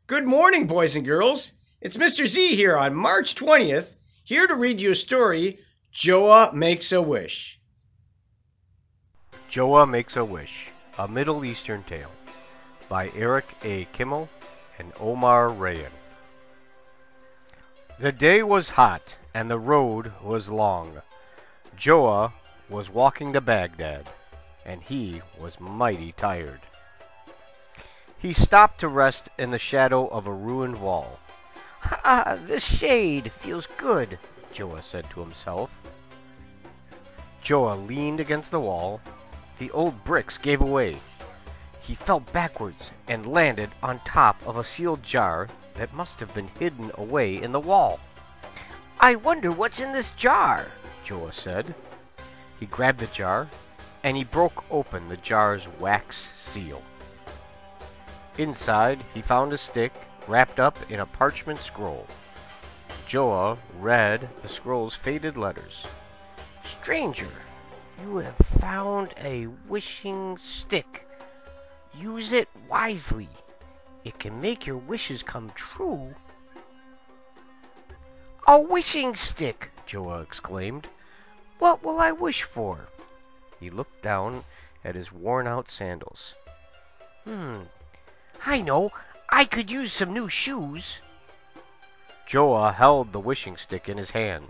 Good morning, boys and girls. It's Mr. Z here on March 20th, here to read you a story, Joha Makes a Wish. Joha Makes a Wish, a Middle Eastern Tale, by Eric A. Kimmel and Omar Rayan. The day was hot, and the road was long. Joha was walking to Baghdad, and he was mighty tired. He stopped to rest in the shadow of a ruined wall. This shade feels good, Joha said to himself. Joha leaned against the wall. The old bricks gave away. He fell backwards and landed on top of a sealed jar that must have been hidden away in the wall. I wonder what's in this jar, Joha said. He grabbed the jar, and he broke open the jar's wax seal. Inside, he found a stick wrapped up in a parchment scroll. Joha read the scroll's faded letters. Stranger, you have found a wishing stick. Use it wisely. It can make your wishes come true. A wishing stick, Joha exclaimed. What will I wish for? He looked down at his worn-out sandals. I know. I could use some new shoes. Joha held the wishing stick in his hand.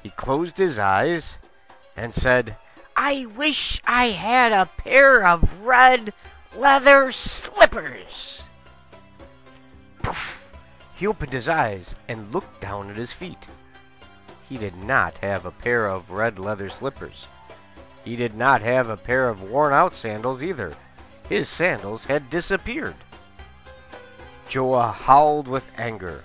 He closed his eyes and said, I wish I had a pair of red leather slippers. Poof! He opened his eyes and looked down at his feet. He did not have a pair of red leather slippers. He did not have a pair of worn-out sandals either. His sandals had disappeared. Joha howled with anger.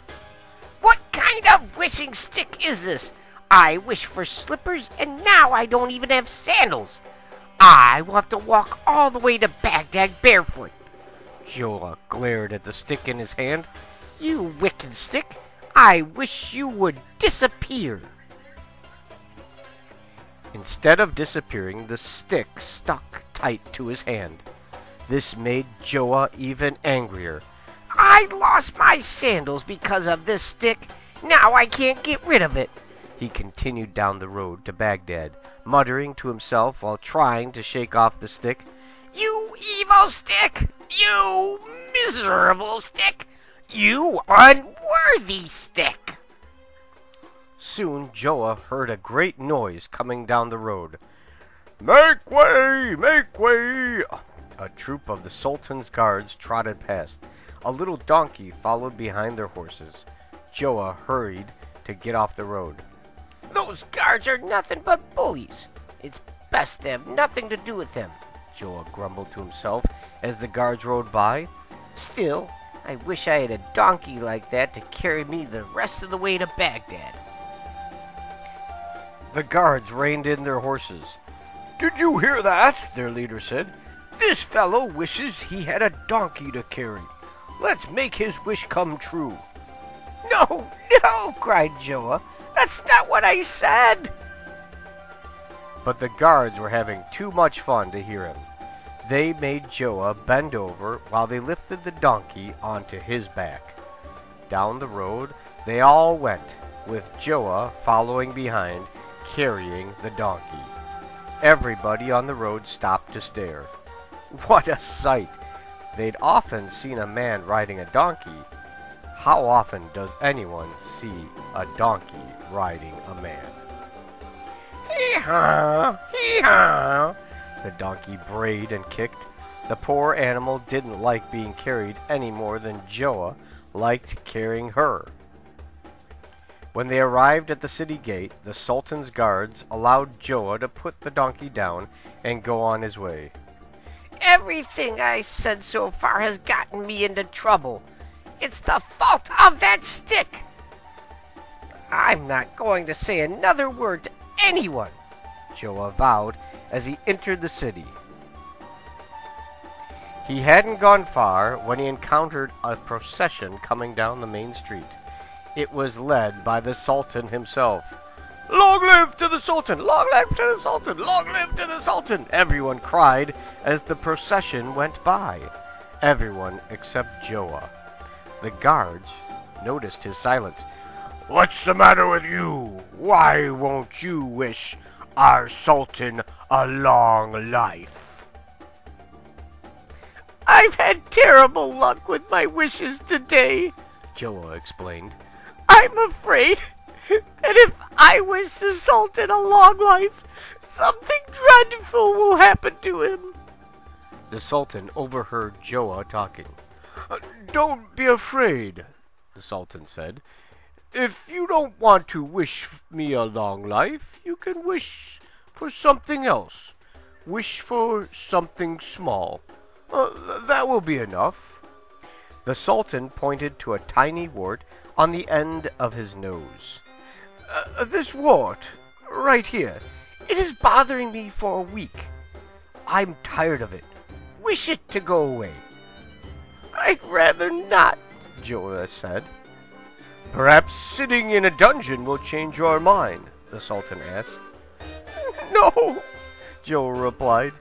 What kind of wishing stick is this? I wish for slippers, and now I don't even have sandals. I will have to walk all the way to Baghdad barefoot. Joha glared at the stick in his hand. You wicked stick! I wish you would disappear. Instead of disappearing, the stick stuck tight to his hand. This made Joha even angrier. I lost my sandals because of this stick. Now I can't get rid of it. He continued down the road to Baghdad, muttering to himself while trying to shake off the stick. You evil stick! You miserable stick! You unworthy stick! Soon Joha heard a great noise coming down the road. Make way! Make way! A troop of the Sultan's guards trotted past. A little donkey followed behind their horses. Joha hurried to get off the road. Those guards are nothing but bullies. It's best to have nothing to do with them, Joha grumbled to himself as the guards rode by. Still, I wish I had a donkey like that to carry me the rest of the way to Baghdad. The guards reined in their horses. Did you hear that? Their leader said. This fellow wishes he had a donkey to carry. Let's make his wish come true. No, no, cried Joha. That's not what I said. But the guards were having too much fun to hear him. They made Joha bend over while they lifted the donkey onto his back. Down the road they all went, with Joha following behind, carrying the donkey. Everybody on the road stopped to stare. What a sight! They'd often seen a man riding a donkey. How often does anyone see a donkey riding a man? Hee-haw! Hee-haw! The donkey brayed and kicked. The poor animal didn't like being carried any more than Joha liked carrying her. When they arrived at the city gate, the Sultan's guards allowed Joha to put the donkey down and go on his way. Everything I said so far has gotten me into trouble. It's the fault of that stick. I'm not going to say another word to anyone, Joha vowed as he entered the city. He hadn't gone far when he encountered a procession coming down the main street. It was led by the Sultan himself. Long live to the Sultan! Long live to the Sultan! Long live to the Sultan! Everyone cried as the procession went by. Everyone except Joha. The guards noticed his silence. "What's the matter with you? Why won't you wish our Sultan a long life?" "I've had terrible luck with my wishes today," Joha explained. "I'm afraid that if I wish the Sultan a long life, something dreadful will happen to him." The Sultan overheard Joha talking. "Don't be afraid," the Sultan said. "If you don't want to wish me a long life, you can wish for something else. Wish for something small. That will be enough." The Sultan pointed to a tiny wart on the end of his nose. "This wart, right here, it is bothering me for a week. I'm tired of it. Wish it to go away." "I'd rather not," Joha said. "Perhaps sitting in a dungeon will change your mind," the Sultan asked. "No," Joha replied.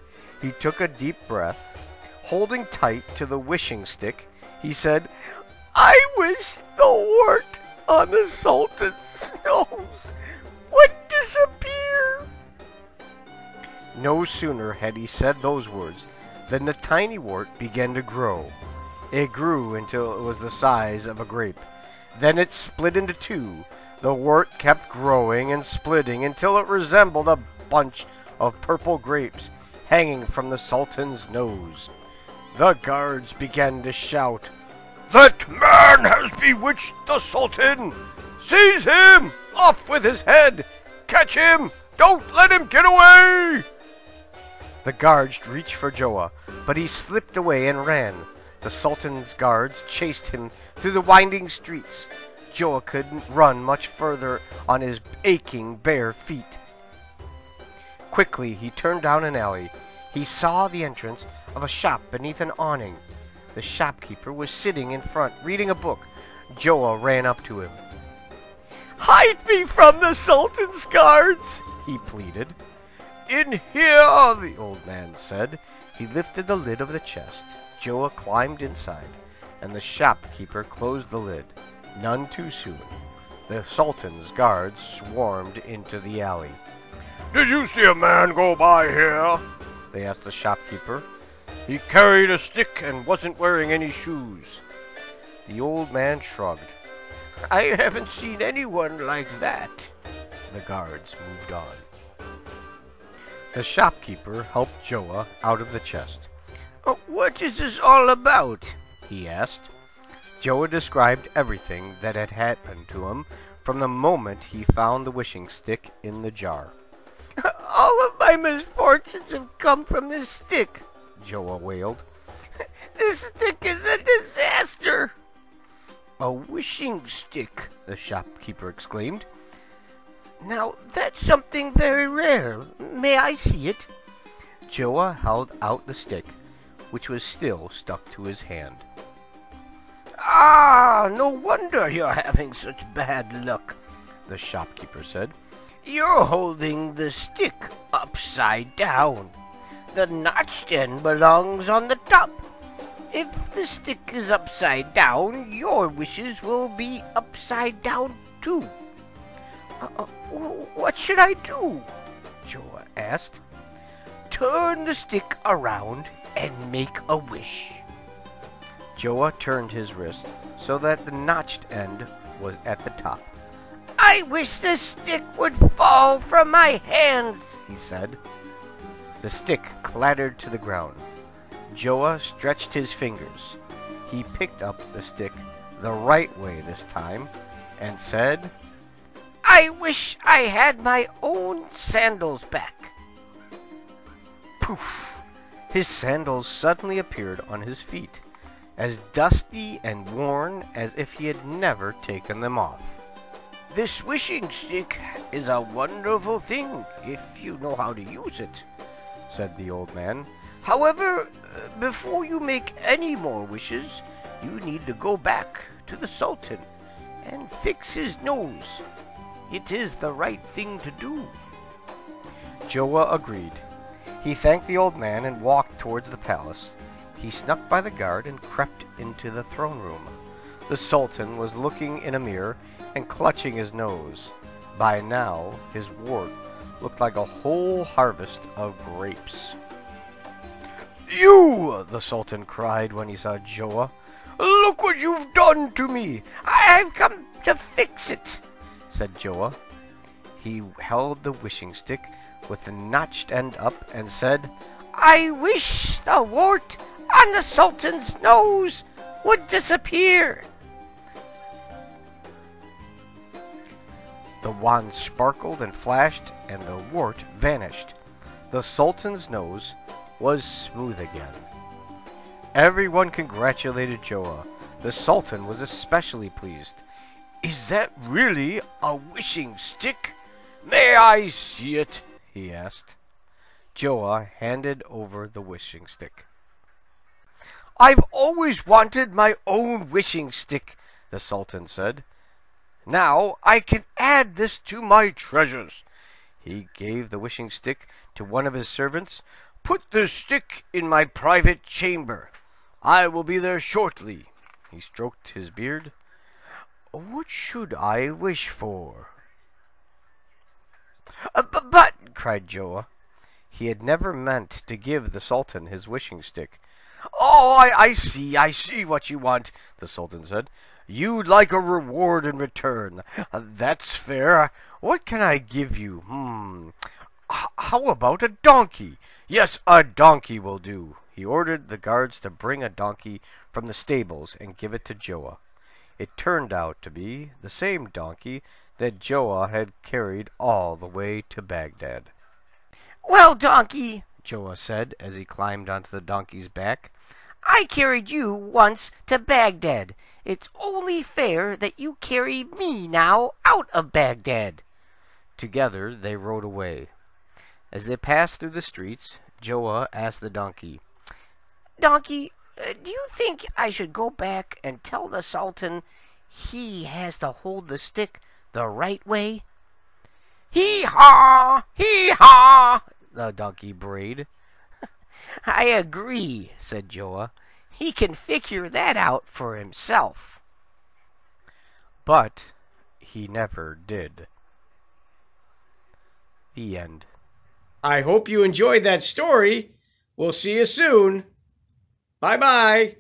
He took a deep breath. Holding tight to the wishing stick, he said, "I wish the wart on the Sultan's nose would disappear." No sooner had he said those words than the tiny wart began to grow. It grew until it was the size of a grape. Then it split into two. The wart kept growing and splitting until it resembled a bunch of purple grapes hanging from the Sultan's nose. The guards began to shout, "That man has bewitched the Sultan! Seize him! Off with his head! Catch him! Don't let him get away!" The guards reached for Joha, but he slipped away and ran. The Sultan's guards chased him through the winding streets. Joha couldn't run much further on his aching bare feet. Quickly he turned down an alley. He saw the entrance of a shop beneath an awning. The shopkeeper was sitting in front, reading a book. Joha ran up to him. "Hide me from the Sultan's guards," he pleaded. "In here," the old man said. He lifted the lid of the chest. Joha climbed inside, and the shopkeeper closed the lid. None too soon. The Sultan's guards swarmed into the alley. "Did you see a man go by here?" they asked the shopkeeper. "He carried a stick and wasn't wearing any shoes." The old man shrugged. "I haven't seen anyone like that." The guards moved on. The shopkeeper helped Joha out of the chest. "What is this all about?" he asked. Joha described everything that had happened to him from the moment he found the wishing stick in the jar. "All of my misfortunes have come from this stick," Joha wailed. "This stick is a disaster." "A wishing stick," the shopkeeper exclaimed. "Now, that's something very rare. May I see it?" Joha held out the stick, which was still stuck to his hand. "Ah, no wonder you're having such bad luck," the shopkeeper said. "You're holding the stick upside down. The notched end belongs on the top. If the stick is upside down, your wishes will be upside down too." "What should I do?" Joha asked. "Turn the stick around and make a wish." Joha turned his wrist so that the notched end was at the top. "I wish the stick would fall from my hands," he said. The stick clattered to the ground. Joha stretched his fingers. He picked up the stick the right way this time and said, "I wish I had my own sandals back." Poof! His sandals suddenly appeared on his feet, as dusty and worn as if he had never taken them off. "This wishing stick is a wonderful thing if you know how to use it," said the old man. "However, before you make any more wishes, you need to go back to the Sultan and fix his nose. It is the right thing to do." Joha agreed. He thanked the old man and walked towards the palace. He snuck by the guard and crept into the throne room. The Sultan was looking in a mirror and clutching his nose. By now, his wart looked like a whole harvest of grapes. "You!" the Sultan cried when he saw Joha. "Look what you've done to me! I've come to fix it," said Joha. He held the wishing stick with the notched end up and said, "I wish the wart on the Sultan's nose would disappear." The wand sparkled and flashed, and the wart vanished. The Sultan's nose was smooth again. Everyone congratulated Joha. The Sultan was especially pleased. "Is that really a wishing stick? May I see it?" he asked. Joha handed over the wishing stick. "I've always wanted my own wishing stick," the Sultan said. "Now I can add this to my treasures." He gave the wishing stick to one of his servants. "Put this stick in my private chamber. I will be there shortly." He stroked his beard. "What should I wish for?" But, cried Joha. He had never meant to give the Sultan his wishing stick. "Oh, I see what you want," the Sultan said. "You'd like a reward in return. That's fair. What can I give you? How about a donkey? Yes, a donkey will do." He ordered the guards to bring a donkey from the stables and give it to Joha. It turned out to be the same donkey that Joha had carried all the way to Baghdad. "Well, donkey," Joha said as he climbed onto the donkey's back, "I carried you once to Baghdad. It's only fair that you carry me now out of Baghdad." Together they rode away. As they passed through the streets, Joha asked the donkey, "Donkey, do you think I should go back and tell the Sultan he has to hold the stick the right way?" "Hee-haw! Hee-haw!" the donkey brayed. "I agree," said Joha. "He can figure that out for himself." But he never did. The end. I hope you enjoyed that story. We'll see you soon. Bye-bye.